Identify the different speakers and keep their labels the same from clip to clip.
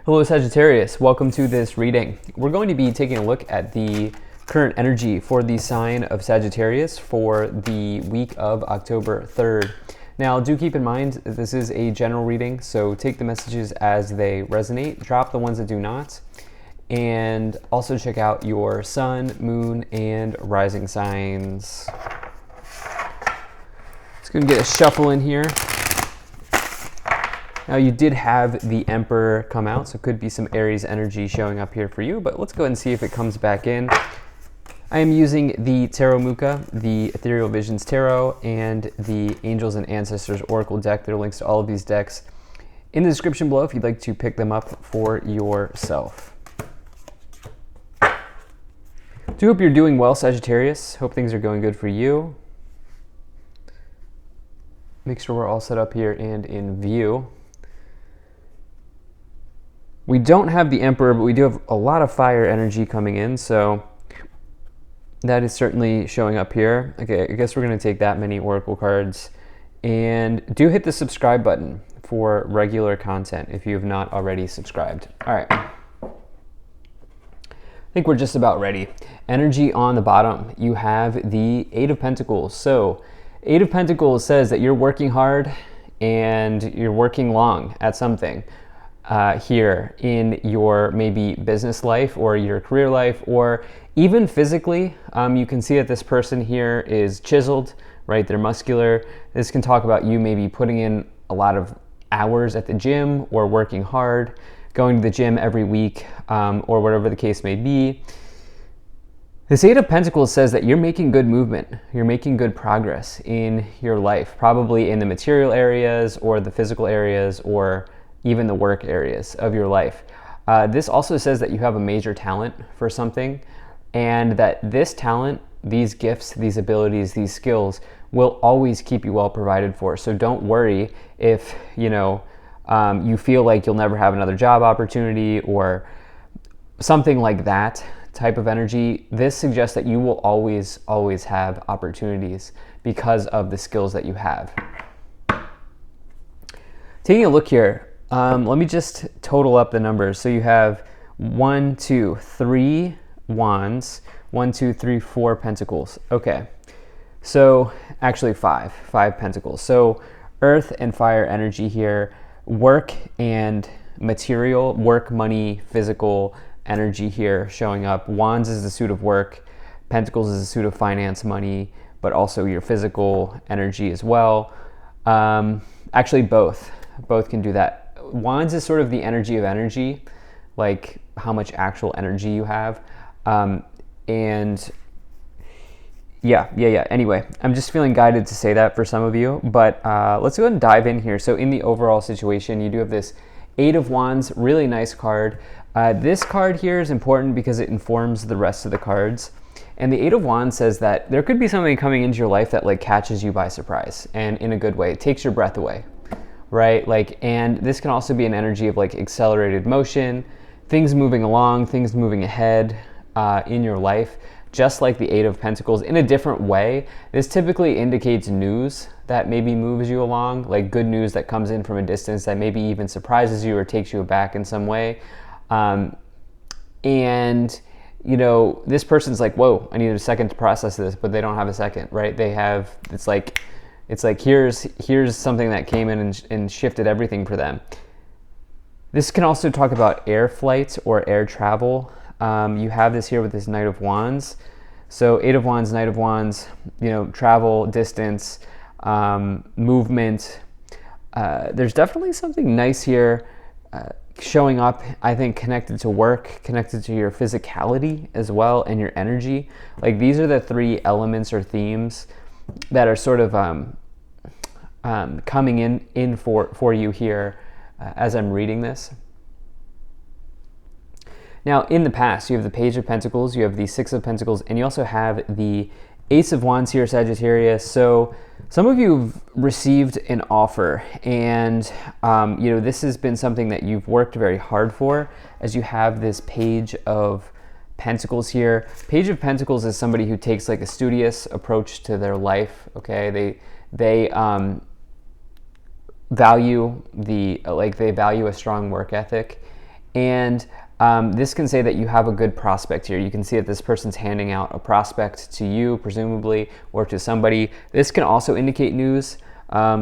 Speaker 1: Hello Sagittarius, welcome to this reading. We're going to be taking a look at the current energy for the sign of Sagittarius for the week of October 3rd. Now do keep in mind this is a general reading, so take the messages as they resonate, drop the ones that do not, and also check out your sun, moon, and rising signs. Just gonna get a shuffle in here. Now you did have the Emperor come out, so could be some Aries energy showing up here for you, but let's go ahead and see if it comes back in. I am using the Tarot Muka, the Ethereal Visions Tarot, and the Angels and Ancestors Oracle deck. There are links to all of these decks in the description below if you'd like to pick them up for yourself. Do hope you're doing well, Sagittarius. Hope things are going good for you. Make sure we're all set up here and in view. We don't have the Emperor, but we do have a lot of fire energy coming in, so that is certainly showing up here. Okay, I guess we're going to take that many Oracle cards. And do hit the subscribe button for regular content if you have not already subscribed. All right. I think we're just about ready. Energy on the bottom, you have the Eight of Pentacles. So Eight of Pentacles says that you're working hard and you're working long at something. Here in your maybe business life or your career life or even physically. You can see that this person here is chiseled, right? They're muscular. This can talk about you maybe putting in a lot of hours at the gym or working hard, going to the gym every week, or whatever the case may be. This Eight of Pentacles says that you're making good movement. You're making good progress in your life, probably in the material areas or the physical areas or even the work areas of your life. This also says that you have a major talent for something and that this talent, these gifts, these abilities, these skills will always keep you well provided for. So don't worry if you feel like you'll never have another job opportunity or something like that type of energy. This suggests that you will always have opportunities because of the skills that you have. Taking a look here, let me just total up the numbers. So you have 1, 2, 3 wands, 1, 2, 3, 4 pentacles. Okay, so actually five pentacles. So earth and fire energy here, work and material, work, money, physical energy here showing up. Wands is the suit of work, pentacles is the suit of finance, money, but also your physical energy as well. Actually both can do that. Wands is sort of the energy of energy, like how much actual energy you have. And yeah. Anyway, I'm just feeling guided to say that for some of you, but let's go ahead and dive in here. So in the overall situation, you do have this Eight of Wands, really nice card. This card here is important because it informs the rest of the cards. And the Eight of Wands says that there could be something coming into your life that like catches you by surprise and in a good way. It takes your breath away. Right? And this can also be an energy of like accelerated motion, things moving along, things moving ahead in your life, just like the Eight of Pentacles in a different way. This typically indicates news that maybe moves you along, like good news that comes in from a distance that maybe even surprises you or takes you aback in some way. And this person's like, whoa, I need a second to process this, but they don't have a second, right? It's like here's something that came in and shifted everything for them. This can also talk about air flights or air travel. You have this here with this Knight of Wands. So Eight of Wands, Knight of Wands, travel, distance, movement. There's definitely something nice here showing up, I think, connected to work, connected to your physicality as well and your energy. Like these are the three elements or themes that are sort of coming in for you here as I'm reading this. Now, in the past, you have the Page of Pentacles, you have the Six of Pentacles, and you also have the Ace of Wands here, Sagittarius. So some of you have received an offer, and this has been something that you've worked very hard for, as you have this Page of Pentacles here. Page of Pentacles is somebody who takes like a studious approach to their life. Okay, they value a strong work ethic, And this can say that you have a good prospect here. You can see that this person's handing out a prospect to you, presumably, or to somebody. This can also indicate news.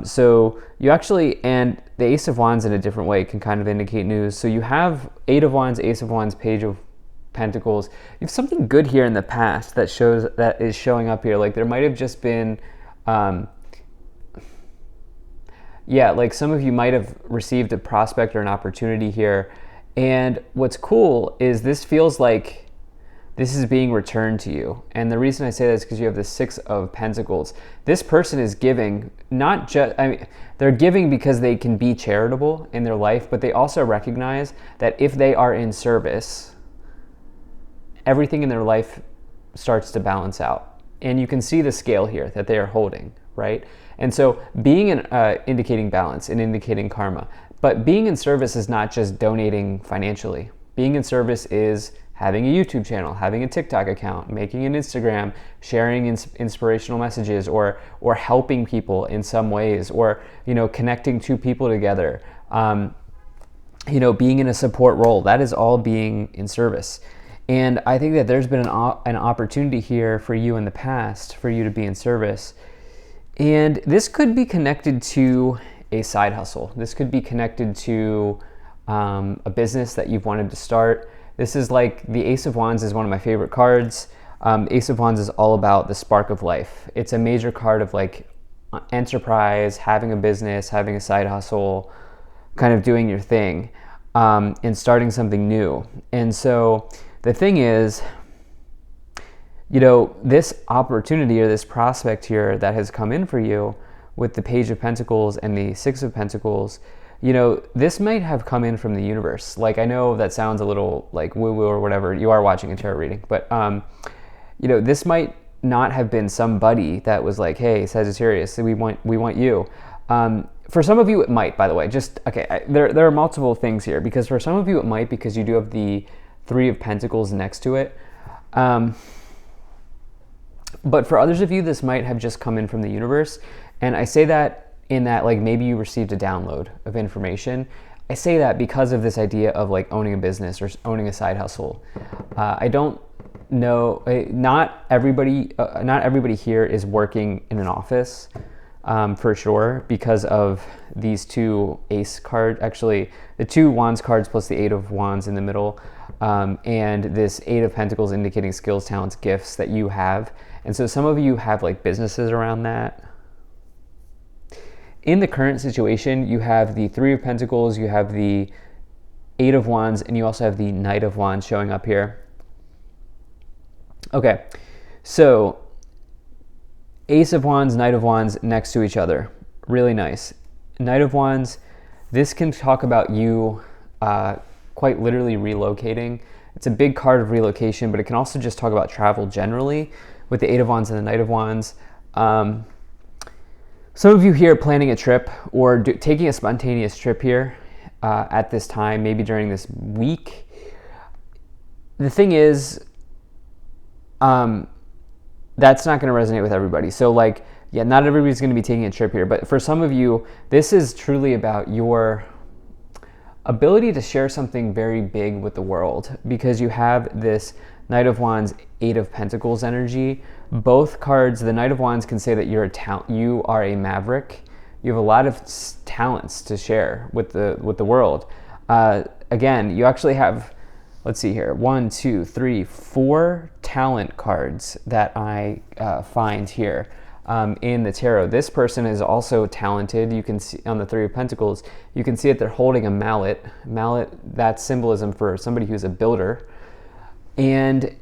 Speaker 1: So you actually, and the Ace of Wands in a different way can kind of indicate news. So you have 8 of Wands, Ace of Wands, Page of Pentacles. You have something good here in the past that is showing up here. Like there might have just been, like some of you might have received a prospect or an opportunity here. And what's cool is this feels like this is being returned to you. And the reason I say that is because you have the 6 of Pentacles. This person is giving, not just, they're giving because they can be charitable in their life, but they also recognize that if they are in service, everything in their life starts to balance out. And you can see the scale here that they are holding, right? And so being indicating balance and indicating karma. But being in service is not just donating financially. Being in service is having a YouTube channel, having a TikTok account, making an Instagram, sharing inspirational messages, or helping people in some ways, or connecting two people together. Being in a support role. That is all being in service. And I think that there's been an opportunity here for you in the past for you to be in service. And this could be connected to a side hustle. This could be connected to a business that you've wanted to start. This is like the Ace of Wands is one of my favorite cards. Ace of Wands is all about the spark of life. It's a major card of like enterprise, having a business, having a side hustle, kind of doing your thing, and starting something new. And so the thing is, this opportunity or this prospect here that has come in for you with the Page of Pentacles and the 6 of Pentacles, this might have come in from the universe. Like, I know that sounds a little like woo-woo or whatever. You are watching a tarot reading, but this might not have been somebody that was like, hey, Sagittarius, we want you. For some of you, it might, by the way. There are multiple things here, because for some of you, it might, because you do have the 3 of Pentacles next to it. But for others of you, this might have just come in from the universe. And I say that in that, like, maybe you received a download of information. I say that because of this idea of like owning a business or owning a side hustle. I don't know, not everybody here is working in an office, for sure, because of these 2 ace cards, actually the 2 wands cards plus the 8 of wands in the middle, and this 8 of pentacles indicating skills, talents, gifts that you have. And so some of you have like businesses around that. In the current situation, you have the 3 of Pentacles, you have the 8 of Wands, and you also have the Knight of Wands showing up here. Okay, so Ace of Wands, Knight of Wands next to each other. Really nice. Knight of Wands, this can talk about you quite literally relocating. It's a big card of relocation, but it can also just talk about travel generally with the 8 of Wands and the Knight of Wands. Some of you here planning a trip or taking a spontaneous trip here at this time, maybe during this week. The thing is, that's not going to resonate with everybody. So like, yeah, not everybody's going to be taking a trip here, but for some of you, this is truly about your ability to share something very big with the world, because you have this Knight of Wands, 8 of Pentacles energy. Both cards, the Knight of Wands can say that you are a maverick. You have a lot of talents to share with the world. Again, you actually have, let's see here, 1, 2, 3, 4 talent cards that I find here in the tarot. This person is also talented. You can see on the 3 of Pentacles, you can see that they're holding a mallet. Mallet, that's symbolism for somebody who's a builder. And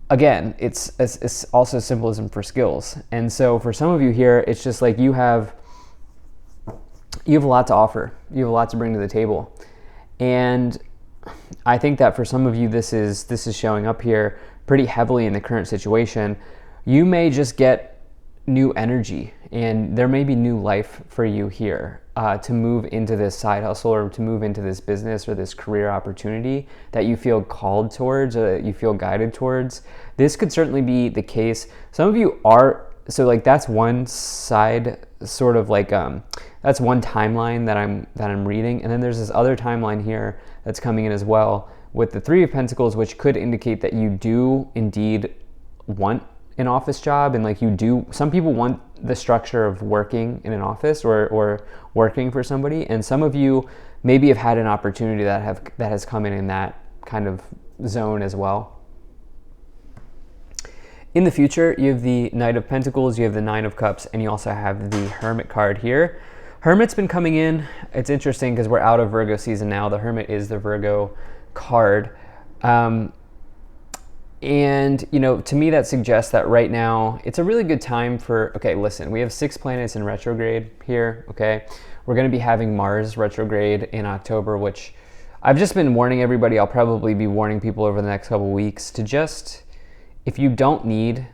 Speaker 1: again, it's also symbolism for skills. And so for some of you here, it's just like you have a lot to offer. You have a lot to bring to the table. And I think that for some of you, this is showing up here pretty heavily in the current situation. You may just get new energy, and there may be new life for you here to move into this side hustle, or to move into this business or this career opportunity that you feel called towards, or that you feel guided towards. This could certainly be the case. Some of you are So like that's one side, sort of like that's one timeline that I'm reading, and then there's this other timeline here that's coming in as well with the Three of Pentacles, which could indicate that you do indeed want an office job, and like some people want the structure of working in an office or working for somebody, and some of you maybe have had an opportunity that has come in that kind of zone as well. In the future, you have the Knight of Pentacles, you have the Nine of Cups, and you also have the Hermit card here. Hermit's been coming in. It's interesting because we're out of Virgo season now. The Hermit is the Virgo card. And, you know, to me, that suggests that right now it's a really good time for, okay, listen, we have 6 planets in retrograde here, okay? We're going to be having Mars retrograde in October, which I've just been warning everybody. I'll probably be warning people over the next couple of weeks to just, if you don't need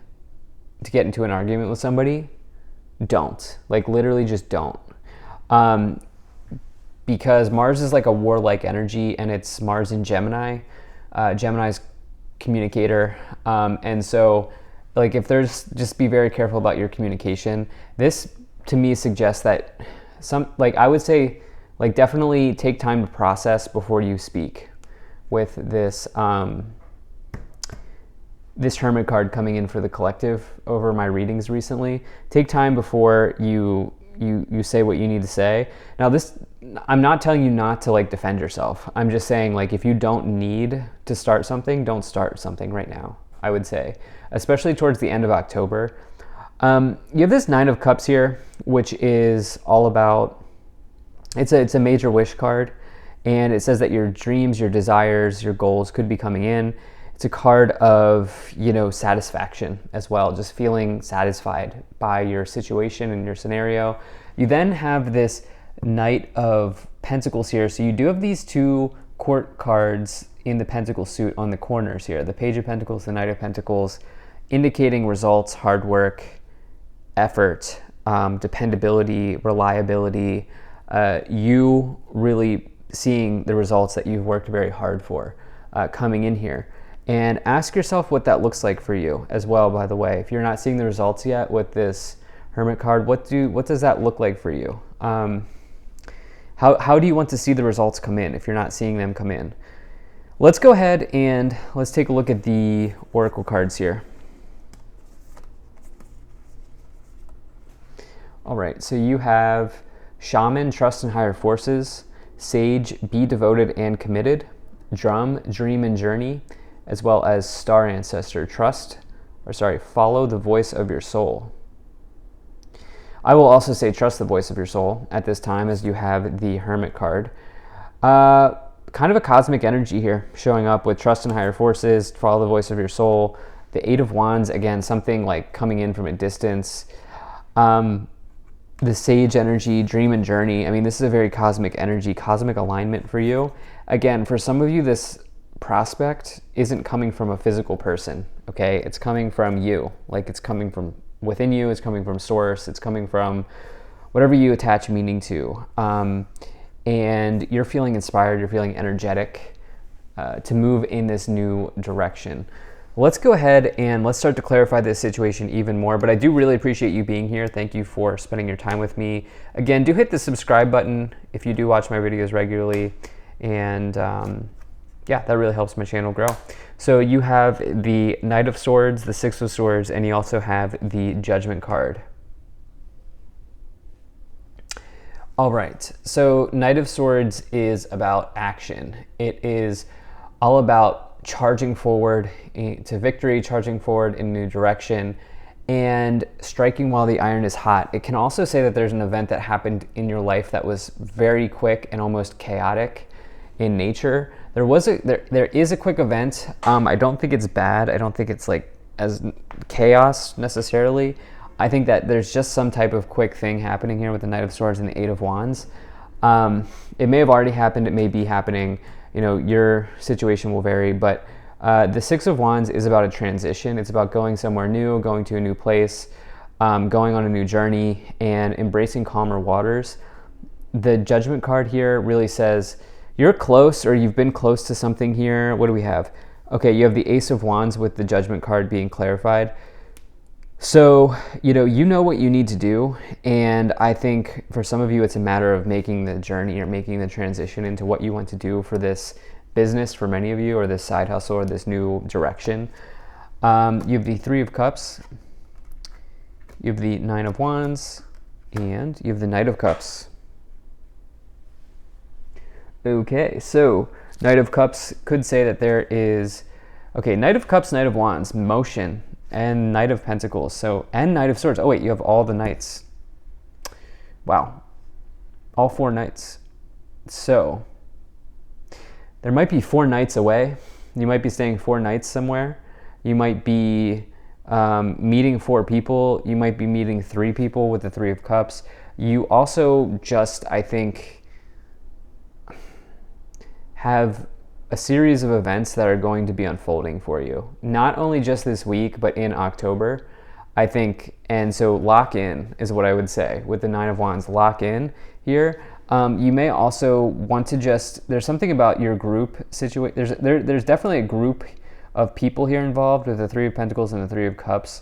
Speaker 1: to get into an argument with somebody, don't. Like, literally just don't. Because Mars is like a warlike energy, and it's Mars in Gemini. Gemini's communicator. And so, like, if there's, just be very careful about your communication. This, to me, suggests that I would say, like, definitely take time to process before you speak with this, this Hermit card coming in for the collective over my readings recently. Take time before you say what you need to say. Now, this, I'm not telling you not to like defend yourself. I'm just saying, like, if you don't need to start something, don't start something right now, I would say, especially towards the end of October. You have this Nine of Cups here, which is all about, it's a major wish card, and it says that your dreams, your desires, your goals could be coming in. It's a card of, you know, satisfaction as well, just feeling satisfied by your situation and your scenario. You then have this Knight of Pentacles here. So you do have these 2 court cards in the Pentacle suit on the corners here. The Page of Pentacles, the Knight of Pentacles, indicating results, hard work, effort, dependability, reliability, you really seeing the results that you've worked very hard for coming in here. And ask yourself what that looks like for you as well, by the way. If you're not seeing the results yet with this Hermit card, what does that look like for you? How do you want to see the results come in if you're not seeing them come in? Let's go ahead and let's take a look at the Oracle cards here. All right, so you have Shaman, trust in higher forces, Sage, be devoted and committed, Drum, dream and journey, as well as Star Ancestor, follow the voice of your soul. I will also say trust the voice of your soul at this time, as you have the Hermit card. Kind of a cosmic energy here showing up with trust in higher forces, follow the voice of your soul. The Eight of Wands, again, something like coming in from a distance. The Sage energy, dream and journey. I mean, this is a very cosmic energy, cosmic alignment for you. Again, for some of you, this prospect isn't coming from a physical person, okay? It's coming from you. Like, it's coming from within you, it's coming from source, it's coming from whatever you attach meaning to. And you're feeling inspired, you're feeling energetic to move in this new direction. Let's go ahead and let's start to clarify this situation even more, but I do really appreciate you being here. Thank you for spending your time with me. Again, do hit the subscribe button if you do watch my videos regularly, and yeah, that really helps my channel grow. So you have the Knight of Swords, the Six of Swords, and you also have the Judgment card. All right, so Knight of Swords is about action. It is all about charging forward to victory, charging forward in a new direction, and striking while the iron is hot. It can also say that there's an event that happened in your life that was very quick and almost chaotic in nature. There is a quick event. I don't think it's bad. I don't think it's like as chaos necessarily. I think that there's just some type of quick thing happening here with the Knight of Swords and the Eight of Wands. It may have already happened. It may be happening. You know, your situation will vary, but the Six of Wands is about a transition. It's about going somewhere new, going to a new place, going on a new journey, and embracing calmer waters. The Judgment card here really says you're close, or you've been close to something here. What do we have? Okay, you have the Ace of Wands with the Judgment card being clarified. So, you know what you need to do. And I think for some of you, it's a matter of making the journey or making the transition into what you want to do for this business, for many of you, or this side hustle or this new direction. You have the Three of Cups, you have the Nine of Wands, and you have the Knight of Cups. Okay, so Knight of Cups could say that there is, Knight of Cups, Knight of Wands, motion, and Knight of Pentacles, and Knight of Swords. Oh wait, you have all the Knights. Wow, all 4 Knights. So there might be 4 Knights away. You might be staying 4 nights somewhere. You might be meeting 4 people. You might be meeting 3 people with the Three of Cups. You also just, I think, have a series of events that are going to be unfolding for you. Not only just this week, but in October, I think. And so lock in is what I would say with the Nine of Wands. Lock in here. You may also want to there's something about your group situation. There's definitely a group of people here involved with the Three of Pentacles and the Three of Cups,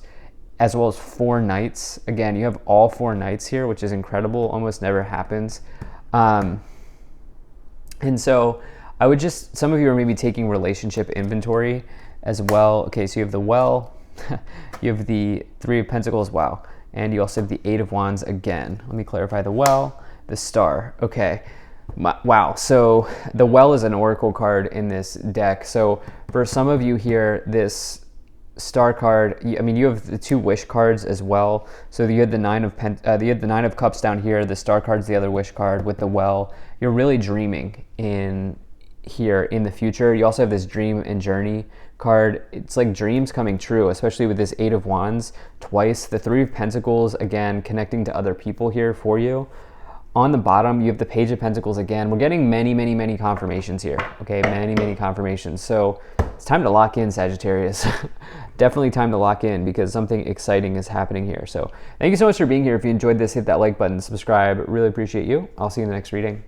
Speaker 1: as well as 4 Knights. Again, you have all 4 Knights here, which is incredible. Almost never happens. And so I would some of you are maybe taking relationship inventory as well. Okay, so you have the Well, you have the Three of Pentacles, wow. And you also have the Eight of Wands again. Let me clarify the Well, the Star, okay. Wow, so the Well is an oracle card in this deck. So for some of you here, this Star card, you have the 2 Wish cards as well. So you had the Nine of Cups down here. The Star card's the other Wish card with the Well. You're really dreaming in the future. You also have this Dream and Journey card. It's like dreams coming true, especially with this Eight of Wands twice. The Three of Pentacles, again, connecting to other people here for you. On the bottom, you have the Page of Pentacles again. We're getting many, many, many confirmations here. Okay, many, many confirmations. So it's time to lock in, Sagittarius. Definitely time to lock in because something exciting is happening here. So thank you so much for being here. If you enjoyed this, hit that like button, subscribe. Really appreciate you. I'll see you in the next reading.